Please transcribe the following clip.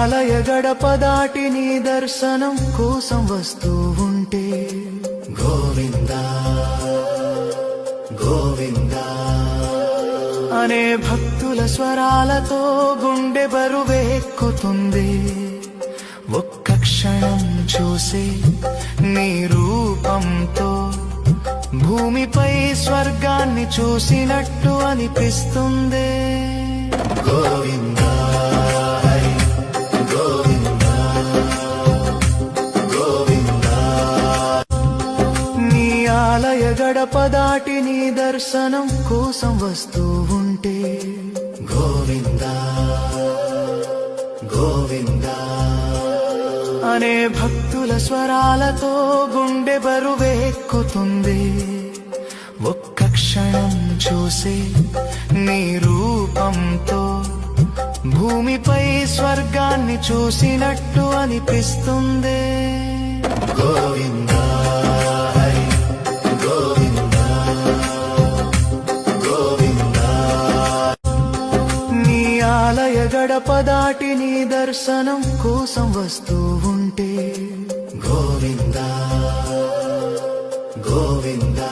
ఆలయ గడప దాటి నీ దర్శనం కోసం వస్తూ ఉంటే గోవిందా గోవిందా అనే భక్తుల స్వరాలతో గుండె బరువెక్కుతుంది. ఒక్క క్షణం చూసి నీ రూపంతో భూమిపై స్వర్గాన్ని చూసినట్టు అనిపిస్తుంది. గోవిందా హరి గోవిందా గోవిందా. నీ ఆలయ గడప దాటి నీ దర్శనం కోసం వస్తూ ఉంటే గోవిందా గోవిందా అనే భక్తుల స్వరాలతో గుండె బరువెక్కుతుంది. ఒక్క క్షణం చూసి నీ రూపంతో భూమిపై స్వర్గాన్ని చూసినట్టు అనిపిస్తుంది. గోవిందా హరి గోవిందా గోవిందా. నీ ఆలయ గడప దాటి నీ దర్శనం కోసం వస్తూ ఉంటే గోవిందా గోవిందా